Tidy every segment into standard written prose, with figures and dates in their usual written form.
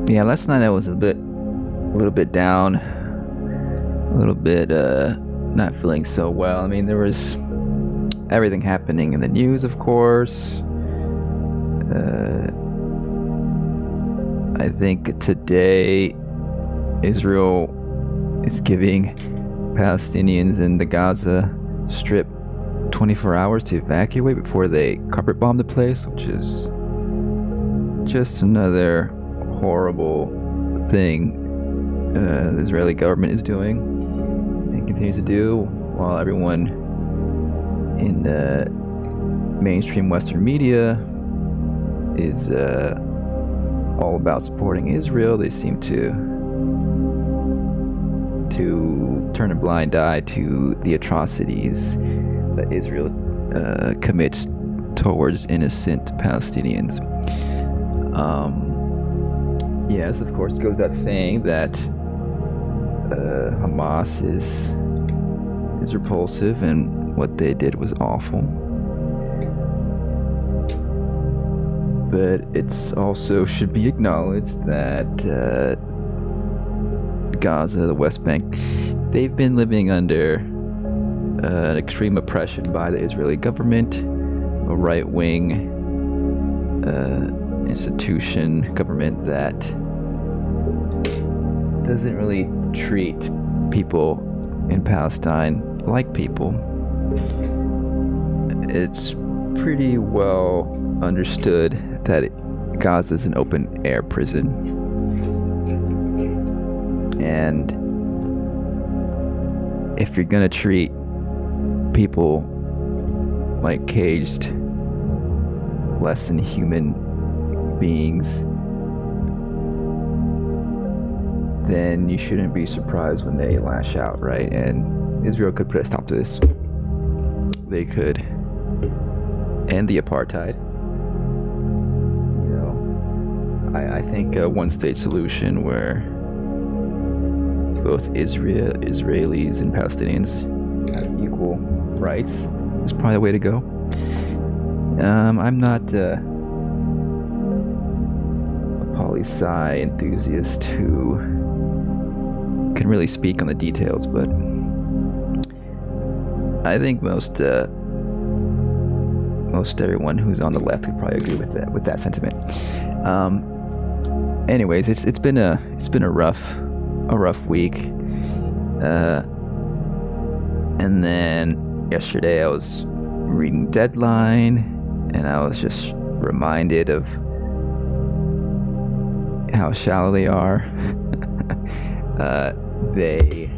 Yeah, last night I was a little bit down, a little bit not feeling so well. I mean, there was everything happening in the news, of course. I think today Israel is giving Palestinians in the Gaza Strip 24 hours to evacuate before they carpet bomb the place, which is just another horrible thing the Israeli government is doing and continues to do, while everyone in the mainstream Western media is all about supporting Israel. They seem to turn a blind eye to the atrocities that Israel commits towards innocent Palestinians. Yes, of course, it goes without saying that Hamas is repulsive, and what they did was awful. But it's also should be acknowledged that Gaza, the West Bank, they've been living under extreme oppression by the Israeli government, a right-wing government that doesn't really treat people in Palestine like people. It's pretty well understood that Gaza is an open-air prison, and if you're gonna treat people like caged, less than human beings, then you shouldn't be surprised when they lash out, right? And Israel could put a stop to this. They could end the apartheid. You know, I think a one-state solution where both Israelis and Palestinians have equal rights is probably the way to go. I'm not a poli-sci enthusiast who can really speak on the details, but I think most everyone who's on the left would probably agree with that sentiment. Anyways, it's been a rough week, and then yesterday I was reading Deadline, and I was just reminded of how shallow they are. They,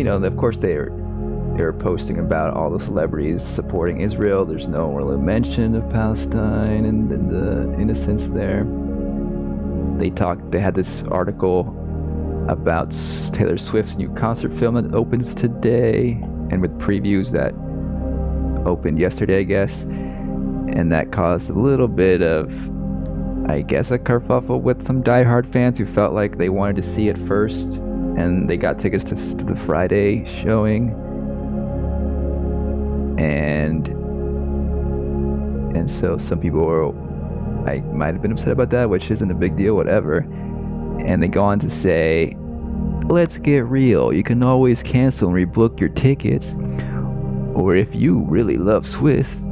of course they're posting about all the celebrities supporting Israel. There's no really mention of Palestine and the innocents there. They had this article about Taylor Swift's new concert film that opens today, and with previews that opened yesterday, I guess, and that caused a little bit of, I guess, a kerfuffle with some diehard fans who felt like they wanted to see it first, and they got tickets to the Friday showing, and so some people might have been upset about that, which isn't a big deal, whatever. And they go on to say, let's get real, you can always cancel and rebook your tickets, or if you really love Swift,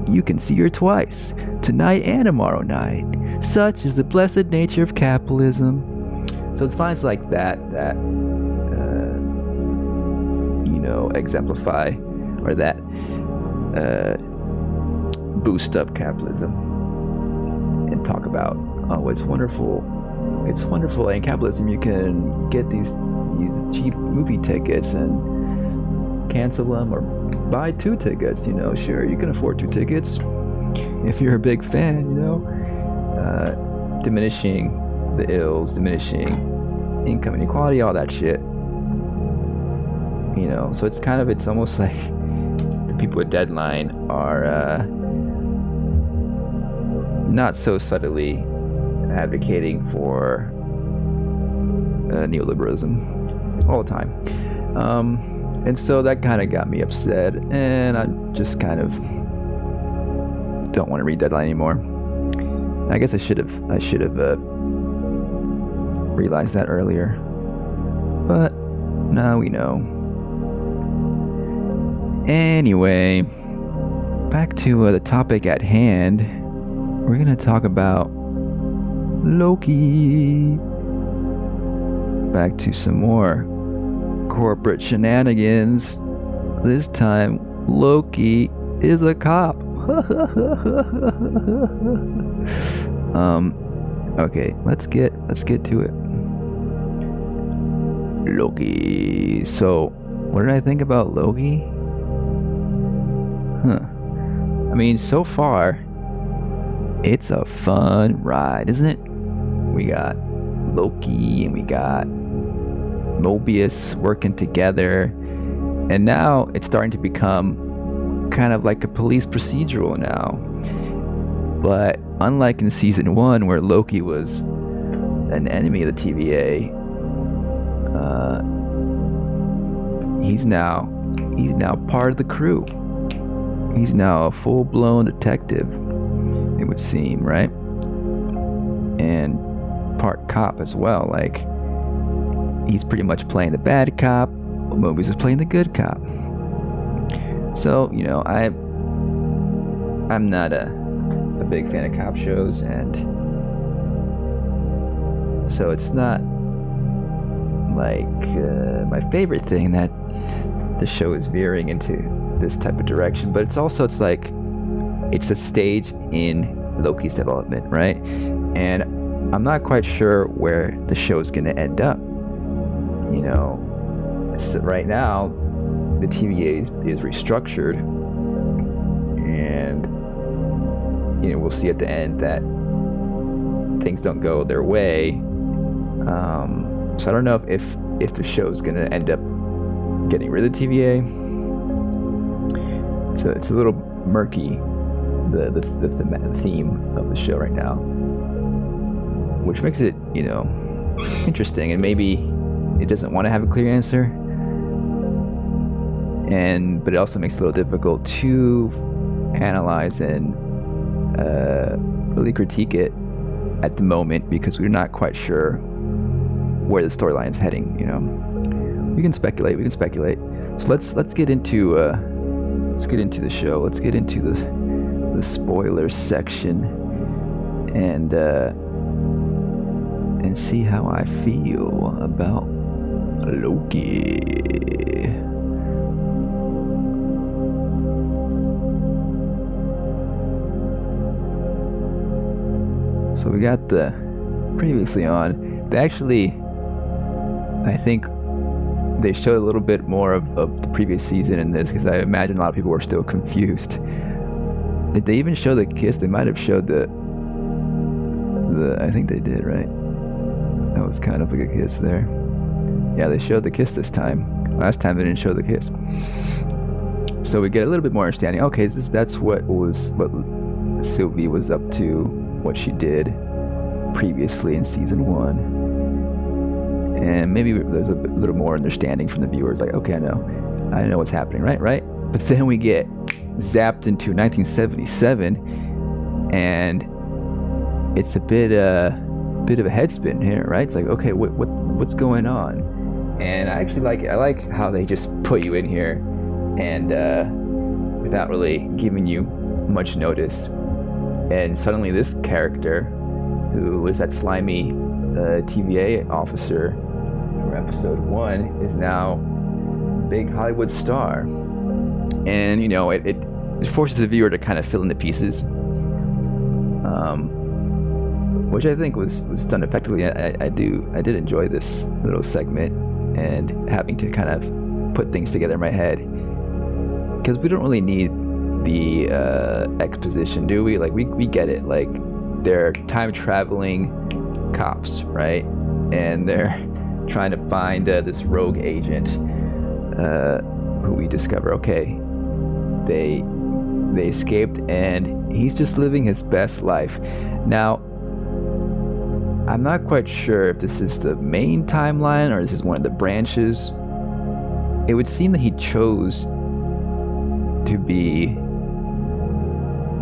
you can see her twice, tonight and tomorrow night. Such is the blessed nature of capitalism. So it's lines like that exemplify, or that boost up capitalism, and talk about, oh, it's wonderful in capitalism you can get these cheap movie tickets and cancel them, or buy 2 tickets. Sure, you can afford 2 tickets if you're a big fan. Diminishing the ills, diminishing income inequality, all that shit. So it's almost like the people at Deadline are not so subtly advocating for neoliberalism all the time. And so that kind of got me upset, and I just kind of don't want to read Deadline anymore. I guess I should have realized that earlier, but now we know. Anyway, back to the topic at hand. We're gonna talk about Loki. Back to some more corporate shenanigans. This time, Loki is a cop. Okay, let's get to it. Loki. So, what did I think about Loki? I mean, so far, it's a fun ride, isn't it? We got Loki and we got Mobius working together, and now it's starting to become kind of like a police procedural now. But unlike in season 1, where Loki was an enemy of the TVA, he's now part of the crew. He's now a full-blown detective, it would seem, right? And part cop as well. Like, he's pretty much playing the bad cop, while Mobius is playing the good cop. So, you know, I'm not a big fan of cop shows, and so it's not like my favorite thing that the show is veering into this type of direction. But it's like it's a stage in Loki's development, right? And I'm not quite sure where the show is going to end up. You know, so right now the TVA is restructured, and you know, we'll see at the end that things don't go their way. So I don't know if the show is going to end up getting rid of the TVA. So it's a little murky, the theme of the show right now, which makes it, you know, interesting. And maybe it doesn't want to have a clear answer, but it also makes it a little difficult to analyze and really critique it at the moment, because we're not quite sure where the storyline is heading. You know, we can speculate. So let's get into the show. Let's get into the spoiler section and see how I feel about Loki. So we got the previously on. They actually, I think they showed a little bit more of the previous season in this, because I imagine a lot of people were still confused. Did they even show the kiss? They might have showed the I think they did, right? That was kind of like a kiss there. Yeah, they showed the kiss this time. Last time they didn't show the kiss. So we get a little bit more understanding. Okay, that's what Sylvie was up to, what she did previously in season 1. And maybe there's a little more understanding from the viewers, like, okay, I know what's happening, right? But then we get zapped into 1977, and it's a bit of a head spin here, right? It's like, okay, what's going on? And I actually like it. I like how they just put you in here, and without really giving you much notice, and suddenly this character, who was that slimy TVA officer from episode 1, is now a big Hollywood star. And you know, it forces the viewer to kind of fill in the pieces, which I think was done effectively. I did enjoy this little segment, and having to kind of put things together in my head, because we don't really need the exposition, do we? Like, we get it. Like, they're time traveling cops, right? And they're trying to find this rogue agent, who we discover, okay, they escaped, and he's just living his best life. Now, I'm not quite sure if this is the main timeline or this is one of the branches. It would seem that he chose to be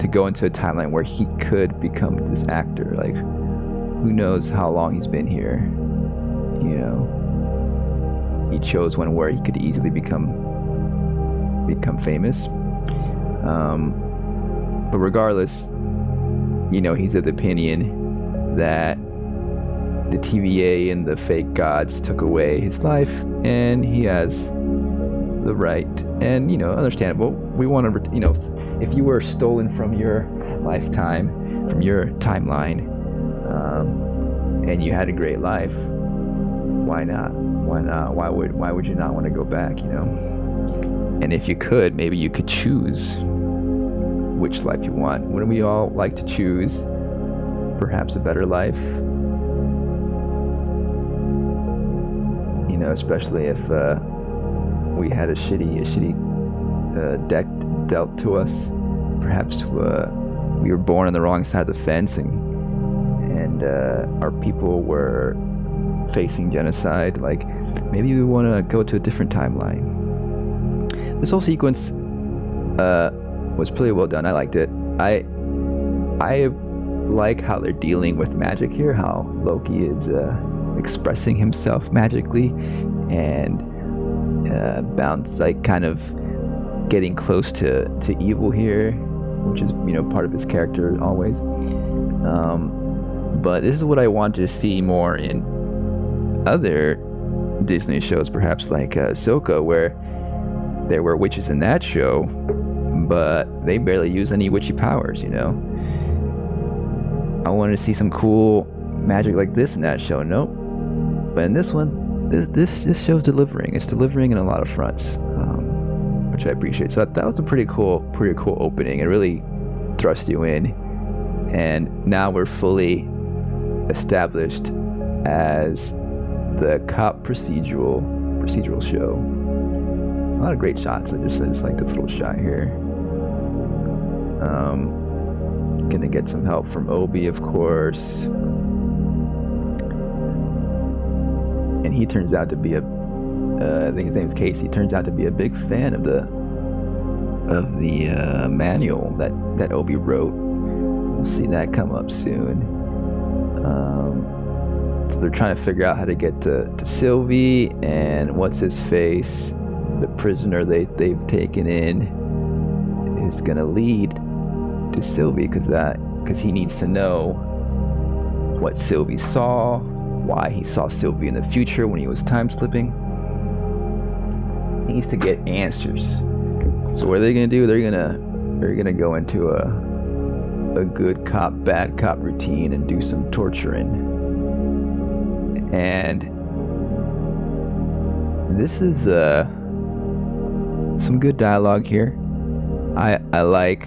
to go into a timeline where he could become this actor. Like, who knows how long he's been here? You know, he chose one where he could easily become famous. But regardless, you know, he's of the opinion that the TVA and the fake gods took away his life, and he has the right, and, you know, understandable. We want to, you know, if you were stolen from your lifetime, from your timeline, and you had a great life, why not? Why would you not want to go back, you know? And if you could, maybe you could choose which life you want. Wouldn't we all like to choose perhaps a better life? You know, especially if we had a shitty deck dealt to us. Perhaps we were born on the wrong side of the fence, and our people were facing genocide. Like, maybe we want to go to a different timeline. This whole sequence was pretty well done. I liked it. I like how they're dealing with magic here, how Loki is expressing himself magically and kind of getting close to evil here, which is, you know, part of his character always. But this is what I want to see more in other Disney shows, perhaps like Ahsoka, where there were witches in that show, but they barely use any witchy powers, you know. I wanted to see some cool magic like this in that show. Nope. But in this one, this show's delivering. It's delivering in a lot of fronts, which I appreciate. So that was a pretty cool opening. It really thrust you in, and now we're fully established as the cop procedural show. A lot of great shots. I just like this little shot here. Gonna get some help from Obi, of course. And he turns out to be I think his name is Casey. Turns out to be a big fan of the manual that Obi wrote. We'll see that come up soon. So they're trying to figure out how to get to Sylvie, and what's his face, the prisoner they've taken in, is gonna lead to Sylvie, because he needs to know what Sylvie saw, why he saw Sylvie in the future when he was time slipping. He needs to get answers. So what are they gonna do? They're gonna go into a good cop, bad cop routine and do some torturing. And this is some good dialogue here. I like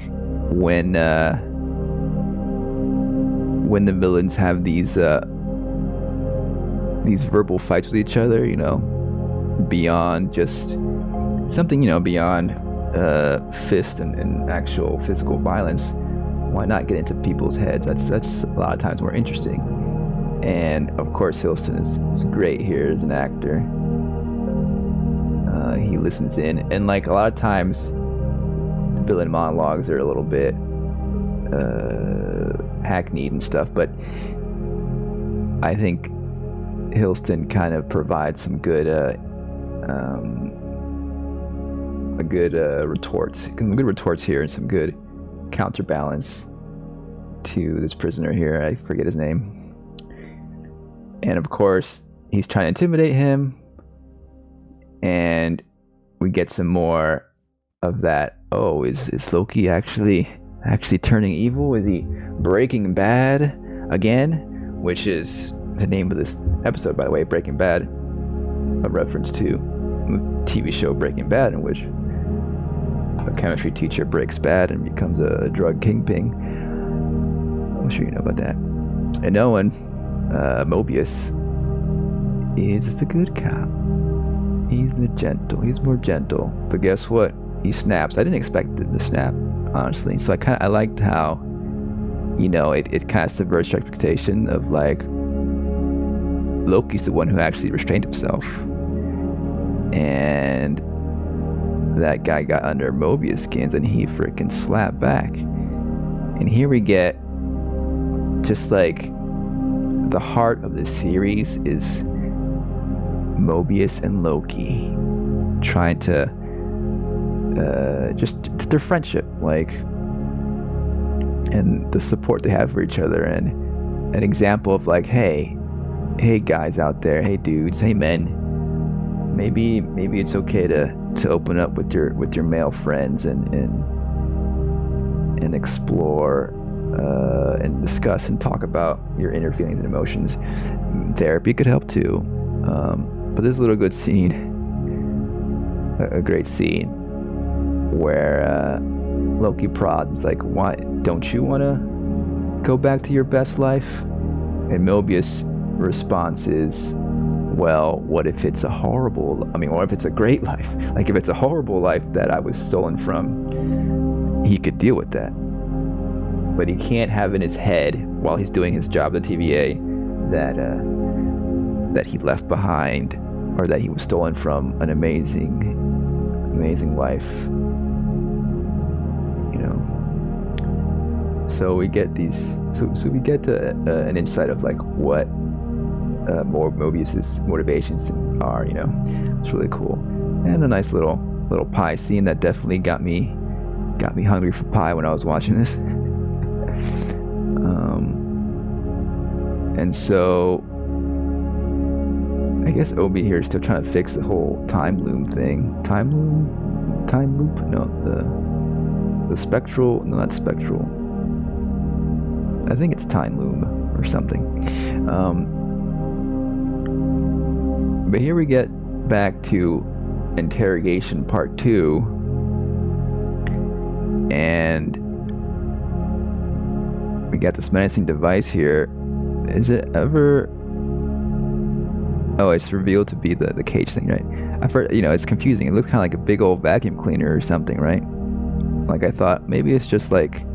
when the villains have these verbal fights with each other, you know, beyond just something, you know, beyond fist and actual physical violence. Why not get into people's heads? That's a lot of times more interesting. And of course, Hiddleston is great here as an actor. He listens in, and like a lot of times, the villain monologues are a little bit hackneyed and stuff, but I think Hiddleston kind of provides some good retorts here, and some good counterbalance to this prisoner here. I forget his name. And of course, he's trying to intimidate him, and we get some more of that. Oh, is Loki actually turning evil? Is he Breaking Bad again? Which is the name of this episode, by the way, Breaking Bad, a reference to TV show Breaking Bad, in which a chemistry teacher breaks bad and becomes a drug kingpin. I'm sure you know about that. And no one, Mobius, is the good cop. He's more gentle. But guess what? He snaps. I didn't expect him to snap, honestly. So I liked how, you know, it kind of subverts your expectation of like Loki's the one who actually restrained himself, and that guy got under Mobius' skins and he freaking slapped back. And here we get just like the heart of this series is Mobius and Loki trying to just their friendship, like, and the support they have for each other, and an example of like, hey guys out there, hey dudes, hey men, maybe it's okay to open up with your male friends and explore and discuss and talk about your inner feelings and emotions. Therapy could help too, but there's a little good scene, a great scene where Loki prods. It's like, why don't you want to go back to your best life? And Mobius' response is, well, what if it's or if it's a great life? Like, if it's a horrible life that I was stolen from, he could deal with that. But he can't have in his head, while he's doing his job at the TVA, that he left behind, or that he was stolen from an amazing life. You know. So we get these. So we get an insight of like what more Mobius's motivations are. You know, it's really cool, and a nice little pie scene that definitely got me hungry for pie when I was watching this. And so I guess Obi here is still trying to fix the whole time loop thing. Time loop? No, the spectral. No, not spectral. I think it's time loom or something. But here we get back to interrogation part 2, and we got this menacing device here. Is it ever? Oh, it's revealed to be the cage thing, right? I've heard, it's confusing. It looks kind of like a big old vacuum cleaner or something, right? Like, I thought maybe it's just like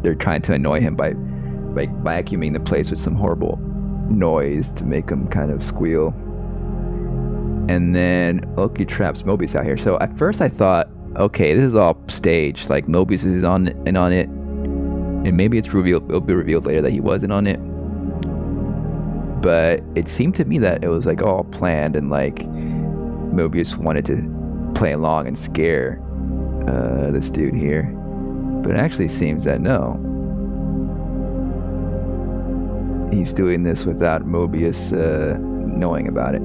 they're trying to annoy him by vacuuming the place with some horrible noise to make him kind of squeal. And then Loki traps Mobius out here. So at first I thought, okay, this is all staged. Like, Mobius is on it, and maybe it'll be revealed later that he wasn't on it. But it seemed to me that it was like all planned, and like Mobius wanted to play along and scare this dude here. But it actually seems that no, he's doing this without Mobius knowing about it.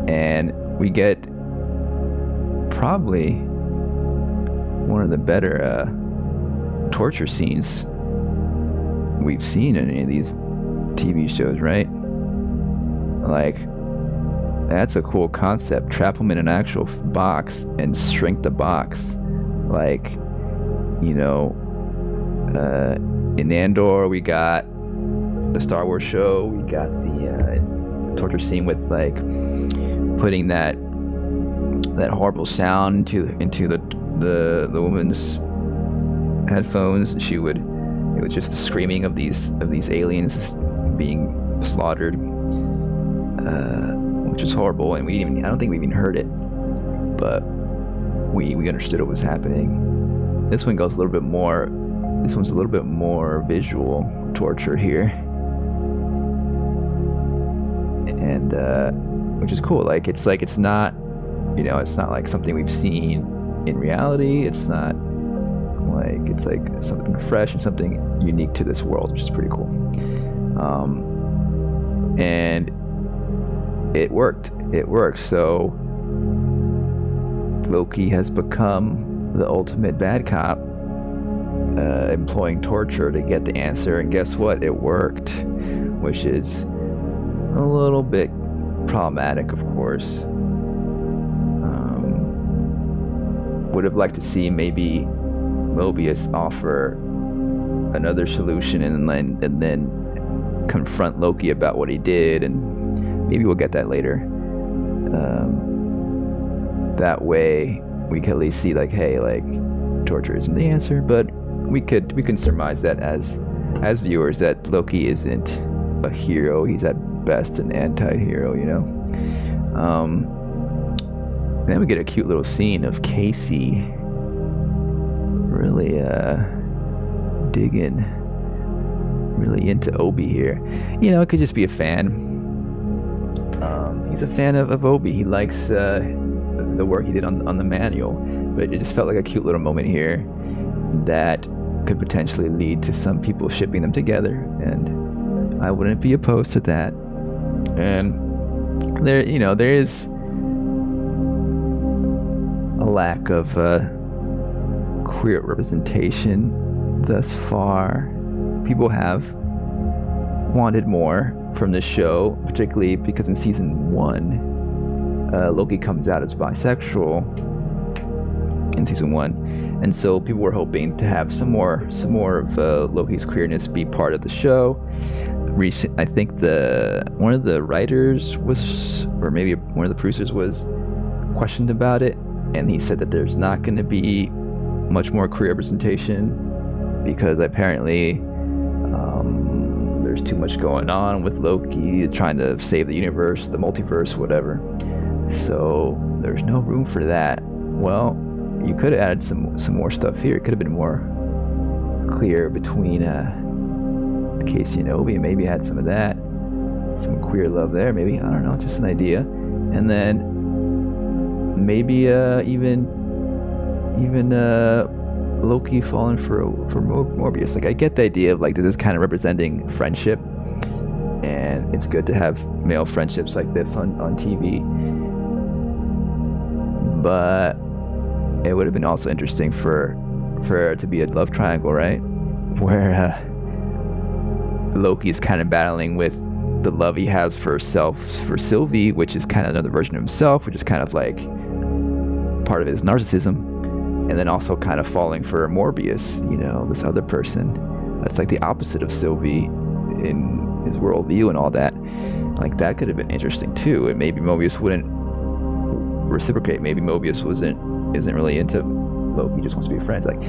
And we get probably one of the better torture scenes we've seen in any of these TV shows, right? Like, that's a cool concept. Trap them in an actual box and shrink the box. Like, in Andor we got the Star Wars show, we got the torture scene with like putting that horrible sound into the woman's headphones. It was just the screaming of these aliens being slaughtered, which is horrible, and I don't think we even heard it, but we understood what was happening. This one goes a little bit more. This one's a little bit more visual torture here, and which is cool. Like, it's not, it's not like something we've seen in reality. It's not like, it's like something fresh and something unique to this world, which is pretty cool. And it worked. So Loki has become the ultimate bad cop, employing torture to get the answer. And guess what? It worked, which is a little bit problematic, of course. Would have liked to see maybe Mobius offer another solution and then confront Loki about what he did, and maybe we'll get that later. That way we can at least see like, hey, like, torture isn't the answer, but we can surmise that as viewers that Loki isn't a hero. He's at best an anti-hero, And then we get a cute little scene of Casey really digging really into Obi here. You know, it could just be a fan. He's a fan of Obi. He likes the work he did on the manual, but it just felt like a cute little moment here that could potentially lead to some people shipping them together, and I wouldn't be opposed to that. And there is a lack of queer representation thus far. People have wanted more from the show, particularly because in season 1, Loki comes out as bisexual in season 1, and so people were hoping to have some more of Loki's queerness be part of the show. I think one of the writers was, or maybe one of the producers was, questioned about it, and he said that there's not going to be much more queer representation because apparently there's too much going on with Loki trying to save the universe, the multiverse, whatever. So there's no room for that. Well, you could have added some more stuff here. It could have been more clear between Casey and Obi, and maybe had some of that, some queer love there. Maybe, I don't know, just an idea. And then maybe even Loki falling for Morbius. Like, I get the idea of like this is kind of representing friendship, and it's good to have male friendships like this on TV. But it would have been also interesting for it to be a love triangle, right? Where Loki is kind of battling with the love he has for Sylvie, which is kind of another version of himself, which is kind of like part of his narcissism. And then also kind of falling for Morbius, this other person that's like the opposite of Sylvie in his worldview and all that. Like, that could have been interesting too. And maybe Mobius wouldn't reciprocate. Maybe Mobius isn't really into Loki, just wants to be friends. Like,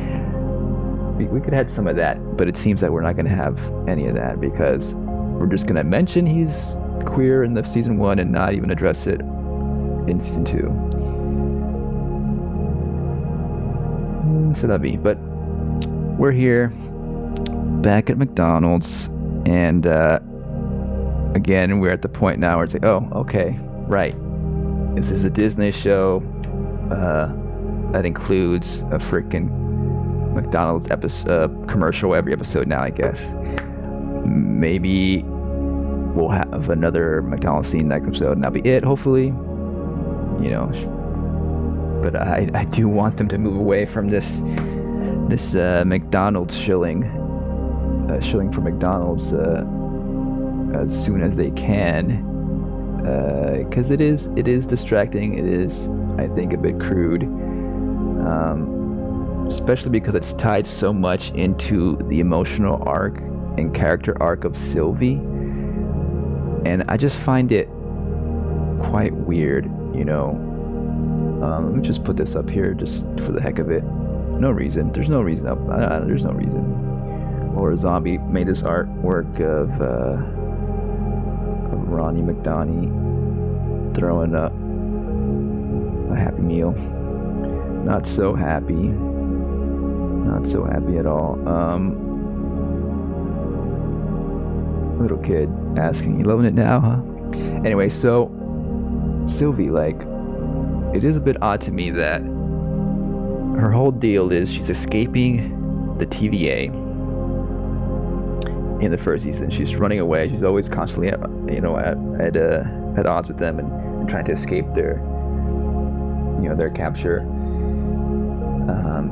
we could have had some of that, but it seems that we're not going to have any of that because we're just going to mention he's queer in the season 1 and not even address it in season 2. So that'd be, but we're here back at McDonald's, and again, we're at the point now where it's like, oh, okay, right, this is a Disney show that includes a freaking McDonald's commercial every episode now, I guess. Maybe we'll have another McDonald's scene next episode, and that'll be it, hopefully. But I do want them to move away from this McDonald's shilling for McDonald's as soon as they can, because it is distracting. It is, I think, a bit crude, especially because it's tied so much into the emotional arc and character arc of Sylvie, and I just find it quite weird, Let me just put this up here just for the heck of it. No reason. There's no reason up. There's no reason. Or Zombie made this artwork of Ronnie McDonald throwing up a Happy Meal. Not so happy. Not so happy at all. Little kid asking, "You loving it now, huh?" Anyway, so Sylvie, like, it is a bit odd to me that her whole deal is she's escaping the TVA in the first season. She's running away. She's always constantly at odds with them and trying to escape their capture.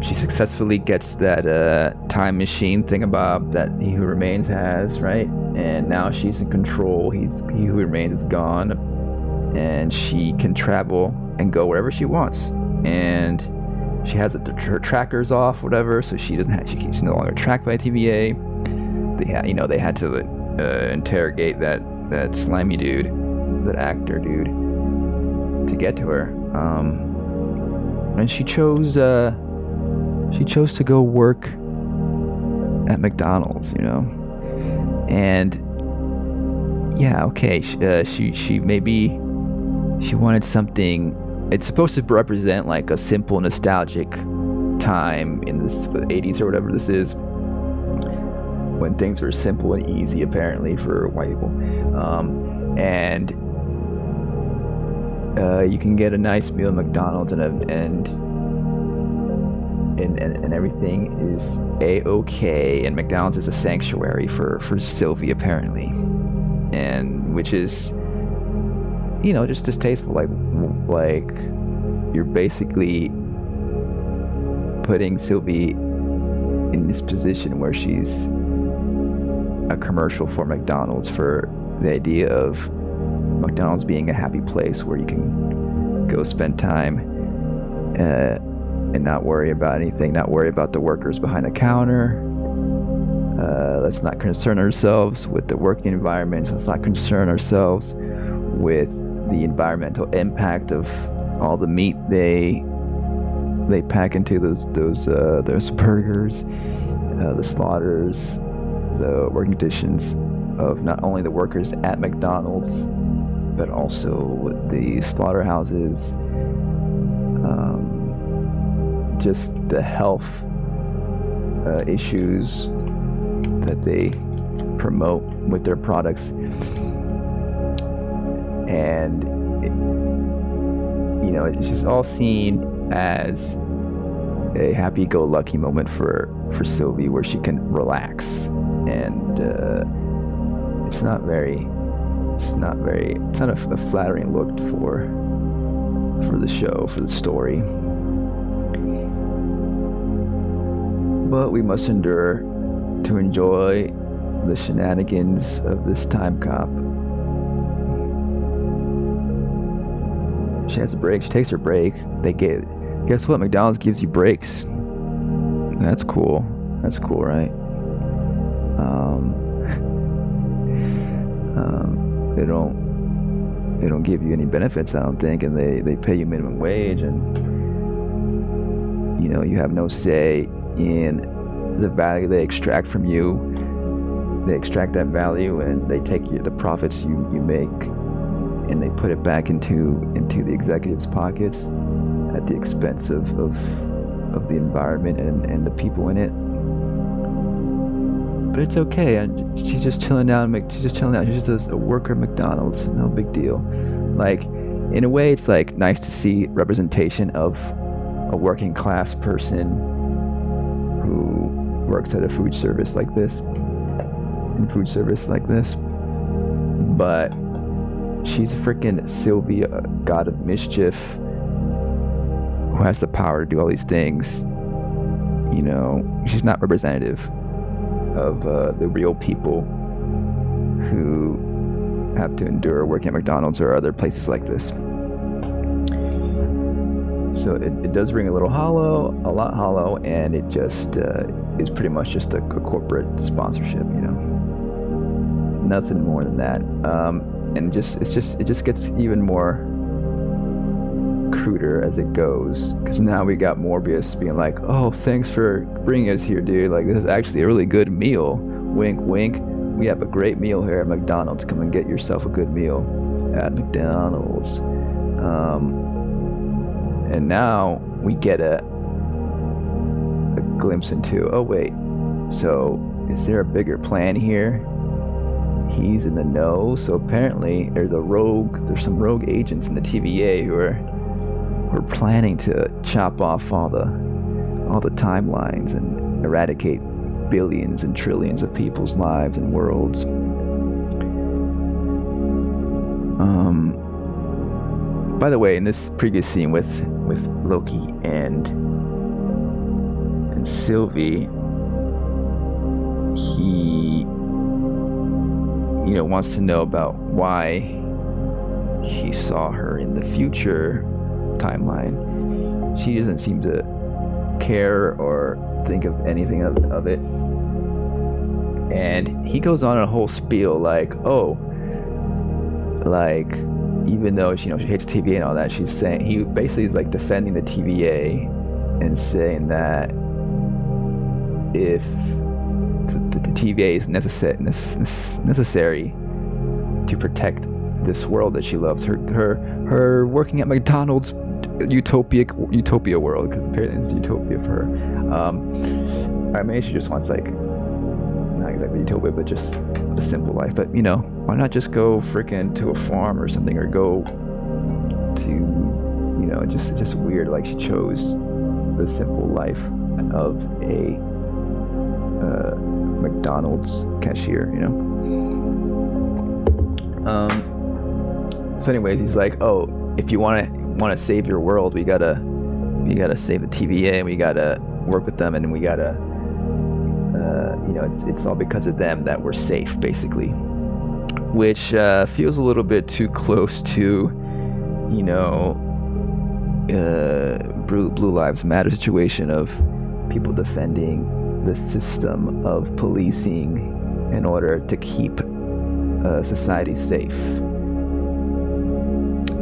She successfully gets that time machine thingamabob that He Who Remains has, right? And now she's in control. He Who Remains is gone, and she can travel and go wherever she wants, and she has her trackers off, whatever, so she's no longer tracked by TVA. They had to interrogate that slimy dude, that actor dude, to get to her, and she chose to go work at McDonald's, and yeah, okay, she maybe she wanted something. It's supposed to represent like a simple, nostalgic time in the 80s or whatever this is, when things were simple and easy, apparently, for white people. And you can get a nice meal at McDonald's and everything is a-okay, and McDonald's is a sanctuary for Sylvie, apparently, and which is, you know, just distasteful. Like you're basically putting Sylvie in this position where she's a commercial for McDonald's, for the idea of McDonald's being a happy place where you can go spend time and not worry about anything, not worry about the workers behind the counter. Let's not concern ourselves with the working environment. Let's not concern ourselves with the environmental impact of all the meat they pack into those burgers, the slaughters, the working conditions of not only the workers at McDonald's, but also the slaughterhouses, just the health issues that they promote with their products. And you know, it's just all seen as a happy-go-lucky moment for Sylvie, where she can relax, and it's not a flattering look for the show, for the story. But we must endure to enjoy the shenanigans of this time cop. She has a break. She takes her break. Guess what? McDonald's gives you breaks. That's cool. That's cool, right? They don't give you any benefits, I don't think, and they pay you minimum wage, and you know, you have no say in the value they extract from you. They extract that value and they take the profits you make, and they put it back into the executives' pockets at the expense of the environment and the people in it. But it's okay, and she's just chilling out. She's just a worker at McDonald's. No big deal. Like, in a way, it's like nice to see representation of a working class person who works at a food service like this. But she's a freaking Sylvie, a god of mischief, who has the power to do all these things. You know, she's not representative of the real people who have to endure working at McDonald's or other places like this. So it does ring a lot hollow, and it just is pretty much just a corporate sponsorship, you know. Nothing more than that. And it just gets even more cruder as it goes, because now we got Morbius being like, oh, thanks for bringing us here, dude, like, this is actually a really good meal, wink wink, we have a great meal here at McDonald's, come and get yourself a good meal at McDonald's. And now we get a glimpse into, oh wait, so is there a bigger plan here? He's in the know. So apparently there's some rogue agents in the TVA who are planning to chop off all the timelines and eradicate billions and trillions of people's lives and worlds. By the way, in this previous scene with Loki and Sylvie, he, you know, wants to know about why he saw her in the future timeline. She doesn't seem to care or think of anything of it. And he goes on a whole spiel like, oh, like, even though she hates TVA and all that, she's saying, he basically is like defending the TVA and saying that if the TVA is necessary to protect this world that she loves, her working at McDonald's utopia world, because apparently it's utopia for her. I mean, she just wants like exactly utopia, but just a simple life. But why not just go freaking to a farm or something, or go to just weird. Like, she chose the simple life of a McDonald's cashier. So anyways, he's like, oh, if you want to save your world, we gotta save the TVA, and we gotta work with them, and we gotta it's all because of them that we're safe, basically, which feels a little bit too close to Blue Lives Matter situation of people defending the system of policing in order to keep society safe.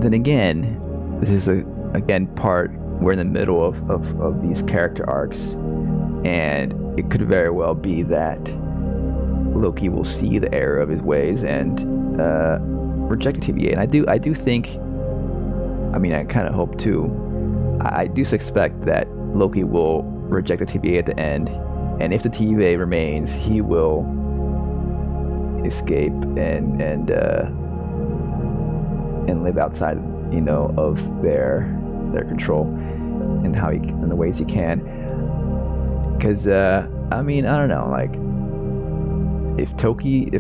Then again, this is we're in the middle of these character arcs, and it could very well be that Loki will see the error of his ways and reject the TVA. And I do think, I kind of hope to, I do suspect that Loki will reject the TVA at the end, and if the TVA remains, he will escape and live outside, of their control, and in the ways he can. Because I don't know, like, if Loki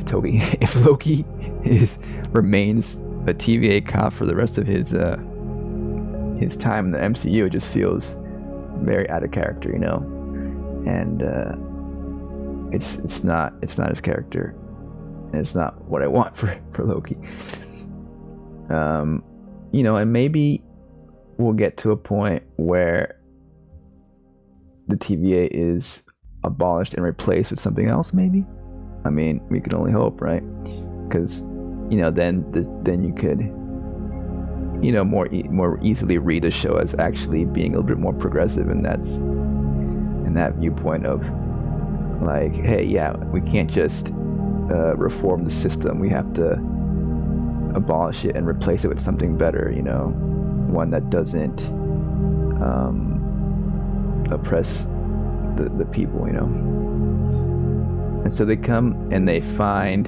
remains a TVA cop for the rest of his time in the MCU, it just feels very out of character, and it's not his character, and it's not what I want for Loki. And maybe we'll get to a point where the TVA is abolished and replaced with something else, maybe. We can only hope, right? Because then you could more easily read the show as actually being a little bit more progressive, and that's in that viewpoint of like, hey, yeah, we can't just reform the system, we have to abolish it and replace it with something better, one that doesn't oppress the people, And so they come and they find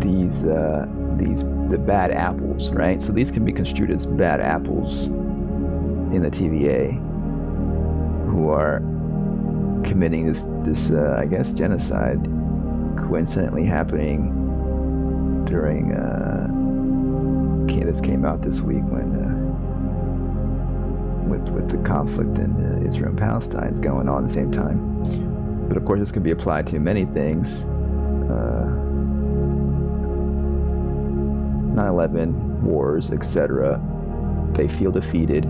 the bad apples, right? So these can be construed as bad apples in the TVA, who are committing this I guess genocide, coincidentally happening during this came out this week when with the conflict in Israel and Palestine is going on at the same time. But of course, this can be applied to many things. 9/11, wars, etc. They feel defeated,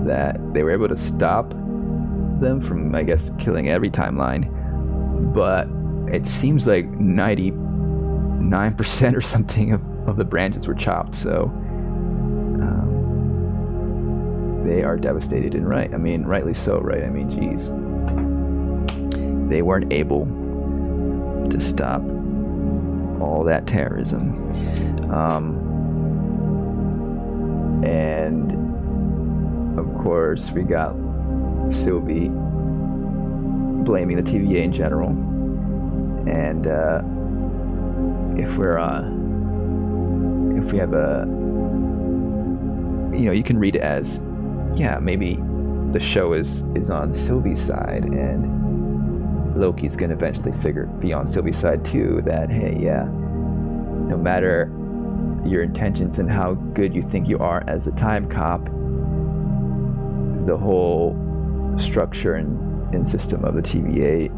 that they were able to stop them from, I guess, killing every timeline, but it seems like 99% or something of the branches were chopped. So they are devastated, and rightly so, right? Geez, they weren't able to stop all that terrorism. And of course, we got Sylvie blaming the TVA in general. And if we have you can read it as, yeah, maybe the show is on Sylvie's side, and Loki's gonna eventually be on Sylvie's side too, that, hey, yeah, no matter your intentions and how good you think you are as a time cop, the whole structure and system of the TVA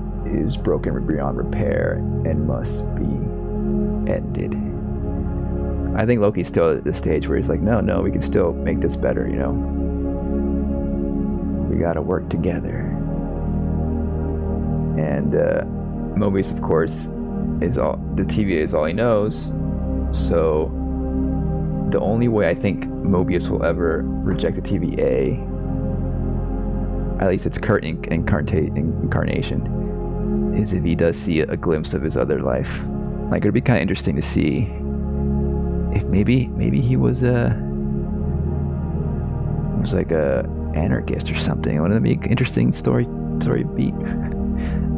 is broken beyond repair and must be ended. I think Loki's still at the stage where he's like, no, we can still make this better, we gotta work together. And Mobius, of course, the TVA is all he knows. So the only way I think Mobius will ever reject the TVA, at least its current incarnation, is if he does see a glimpse of his other life. Like, it'd be kind of interesting to see if maybe he was like a anarchist or something. Wouldn't it be an interesting story beat?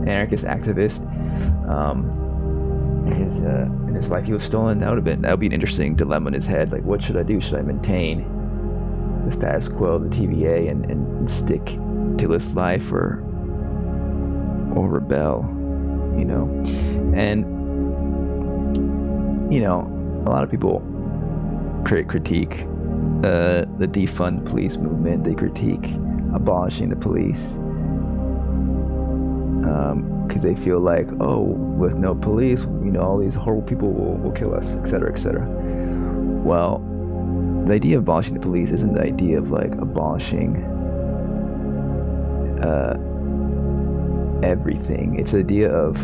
Anarchist activist. In his life, he was stolen. That would be an interesting dilemma in his head. Like, what should I do? Should I maintain the status quo of the TVA and stick to this life, or rebel? And a lot of people critique the defund police movement. They critique abolishing the police because they feel like, oh, with no police, all these horrible people will kill us, etc., etc. Well, the idea of abolishing the police isn't the idea of like abolishing everything. It's the idea of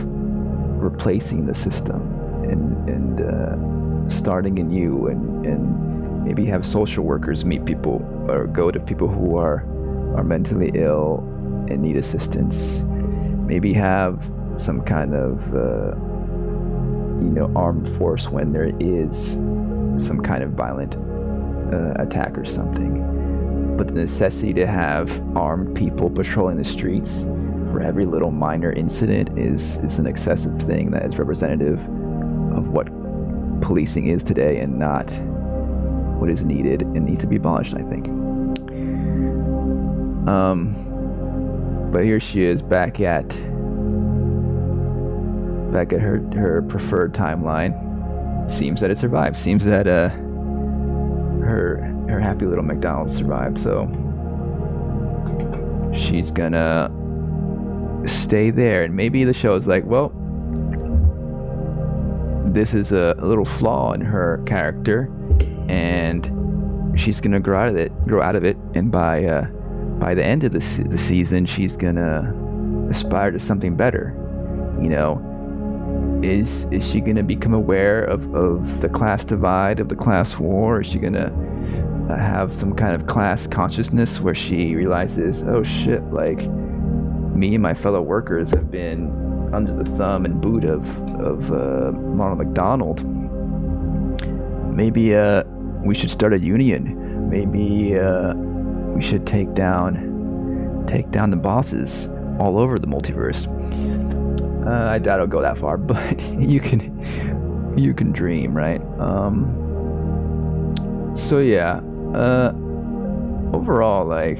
replacing the system and starting anew, and maybe have social workers meet people or go to people who are mentally ill and need assistance. Maybe have some kind of armed force when there is some kind of violent attack or something. But the necessity to have armed people patrolling the streets for every little minor incident is an excessive thing that is representative of what policing is today, and not what is needed and needs to be abolished, I think. But here she is back at her preferred timeline. Seems that it survived. Seems that her happy little McDonald survived. So she's gonna stay there. And maybe the show is like, well, this is a little flaw in her character, and she's gonna grow out of it. And by the end of the season, she's gonna aspire to something better. Is she gonna become aware of the class divide, of the class war? Is she gonna have some kind of class consciousness where she realizes, oh shit, like me and my fellow workers have been under the thumb and boot of Ronald McDonald. Maybe we should start a union. Maybe we should take down the bosses all over the multiverse. I doubt it'll go that far, but you can dream, right? So yeah, overall, like,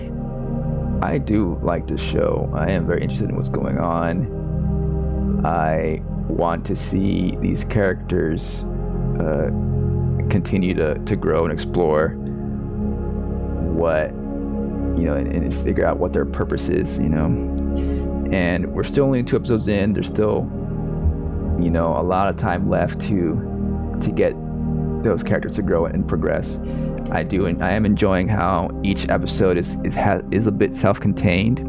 I do like this show. I am very interested in what's going on. I want to see these characters continue to grow and explore what, and figure out what their purpose is, And we're still only 2 episodes in. There's still, a lot of time left to get those characters to grow and progress. I am enjoying how each episode is a bit self-contained.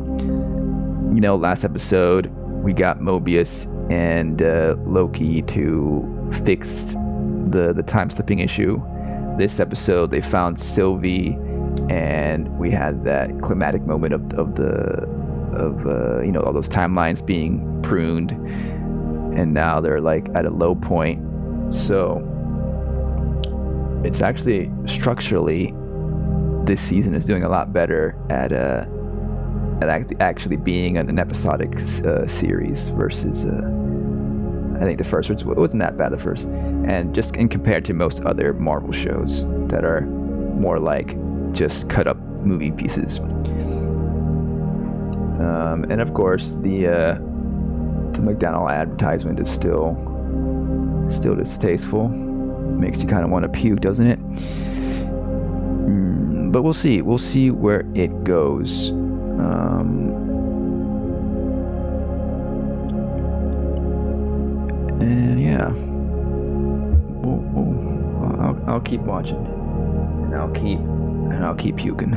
Last episode we got Mobius and Loki to fix the time slipping issue. This episode they found Sylvie, and we had that climatic moment of all those timelines being pruned, and now they're like at a low point. So it's actually structurally, this season is doing a lot better at actually being an episodic series versus I think the first wasn't that bad, the first, and just compared to most other Marvel shows that are more like just cut up movie pieces. And of course the McDonald advertisement is still distasteful. Makes you kind of want to puke, doesn't it? But we'll see where it goes. And yeah, I'll keep watching, and I'll keep puking.